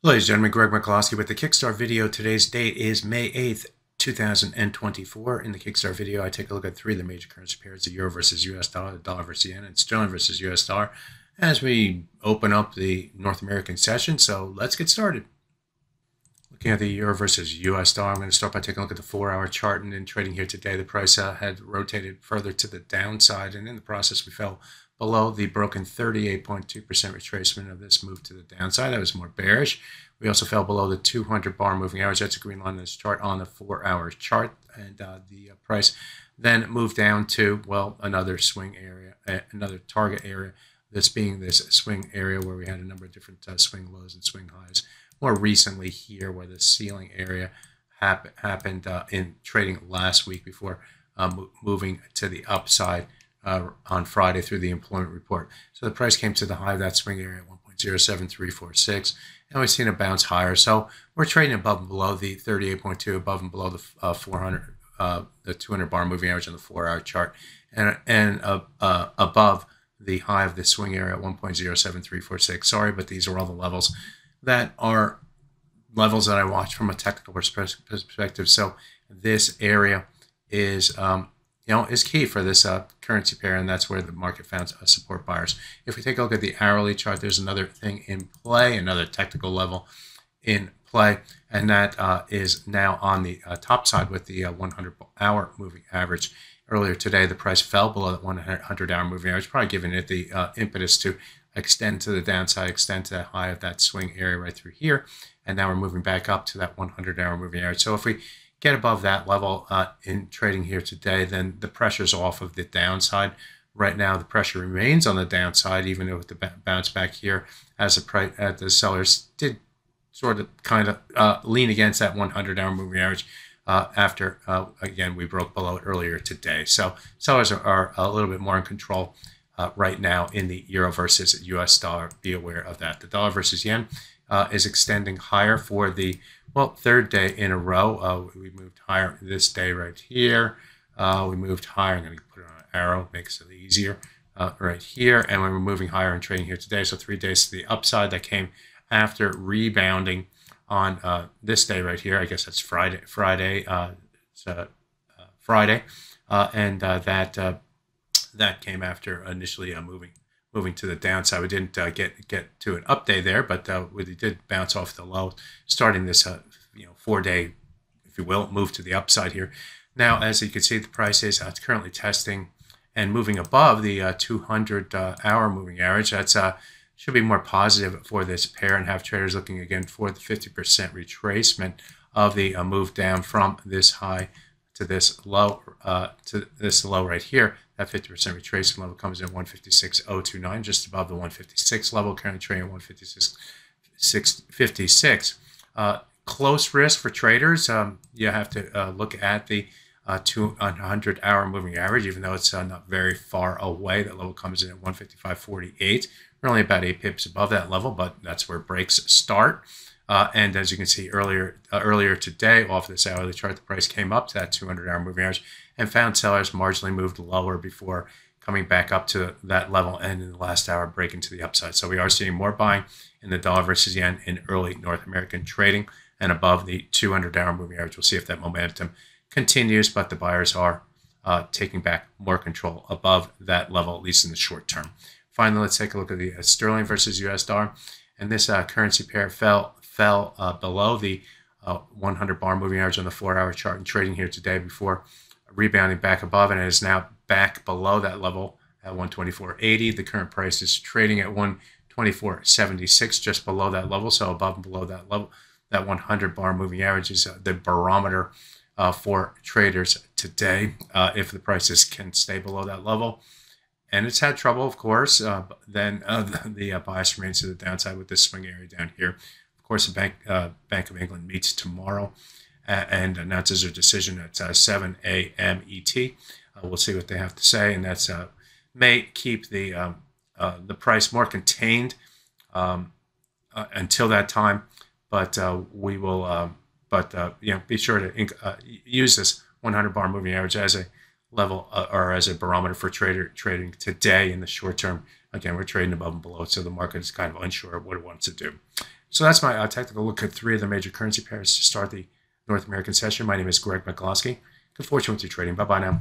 Ladies and gentlemen, Greg McCloskey with the Kickstart video. Today's date is May 8th, 2024. In the Kickstart video, I take a look at three of the major currency pairs, the euro versus US dollar, the dollar versus yen, and sterling versus US dollar, as we open up the North American session. So let's get started. Looking at the euro versus US dollar, I'm going to start by taking a look at the 4-hour chart. And in trading here today, the price had rotated further to the downside, and in the process, we fell below the broken 38.2% retracement of this move to the downside. That was more bearish. We also fell below the 200 bar moving average. That's a green line in this chart on the 4-hour chart. And the price then moved down to, well, another swing area, another target area, this being this swing area where we had a number of different swing lows and swing highs. More recently here, where the ceiling area happened in trading last week before moving to the upside on Friday through the employment report. So the price came to the high of that swing area at 1.07346, and we've seen a bounce higher. So we're trading above and below the 38.2, above and below the 400, the 200 bar moving average on the 4-hour chart, and above the high of the swing area at 1.07346. Sorry, but these are all the levels that are levels that I watch from a technical perspective. So this area is is key for this currency pair, and that's where the market found support buyers. If we take a look at the hourly chart, there's another thing in play, another technical level in play, and that is now on the top side with the 100-hour moving average. Earlier today, the price fell below that 100-hour moving average, probably giving it the impetus to extend to the downside, extend to the high of that swing area right through here, and now we're moving back up to that 100-hour moving average. So if we get above that level in trading here today, then the pressure's off of the downside. Right now, the pressure remains on the downside, even with the bounce back here, as the sellers did sort of kind of lean against that 100-hour moving average after, again, we broke below it earlier today. So sellers are a little bit more in control right now in the euro versus US dollar. Be aware of that. The dollar versus yen is extending higher for the, well, third day in a row. We moved higher this day right here. We moved higher. I'm going to put it on an arrow, makes it easier right here. And we're moving higher and trading here today. So 3 days to the upside. That came after rebounding on this day right here. I guess that's Friday. That came after initially moving to the downside. We didn't get to an up day there, but we did bounce off the low, starting this 4-day, if you will, move to the upside here. Now, as you can see, the price is currently testing and moving above the 200-hour moving average. That's should be more positive for this pair, and have traders looking again for the 50% retracement of the move down from this high to this low right here. That 50% retracement level comes in at 156.029, just above the 156 level, currently trading at 156.56. Close risk for traders. You have to look at the 200-hour moving average, even though it's not very far away. That level comes in at 155.48. We're only about 8 pips above that level, but that's where breaks start. And as you can see earlier today, off this hourly chart, the price came up to that 200-hour moving average and found sellers marginally moved lower before coming back up to that level, and in the last hour breaking to the upside. So we are seeing more buying in the dollar versus yen in early North American trading and above the 200-hour moving average. We'll see if that momentum continues, but the buyers are taking back more control above that level, at least in the short term. Finally, let's take a look at the sterling versus US dollar. And this currency pair fell below the 100 bar moving average on the 4-hour chart and trading here today before rebounding back above, and it is now back below that level at 124.80. The current price is trading at 124.76, just below that level. So above and below that level, that 100 bar moving average is the barometer for traders today. If the prices can stay below that level, and it's had trouble, of course, then the bias remains to the downside with this swing area down here. Of course, the Bank of England meets tomorrow and announces a decision at 7 a.m. ET. We'll see what they have to say, and that's may keep the price more contained until that time. But we will, be sure to use this 100 bar moving average as a level or as a barometer for trading today in the short term. Again, we're trading above and below, so the market is kind of unsure of what it wants to do. So that's my technical look at 3 of the major currency pairs to start the North American session. My name is Greg McCloskey. Good fortune with your trading. Bye-bye now.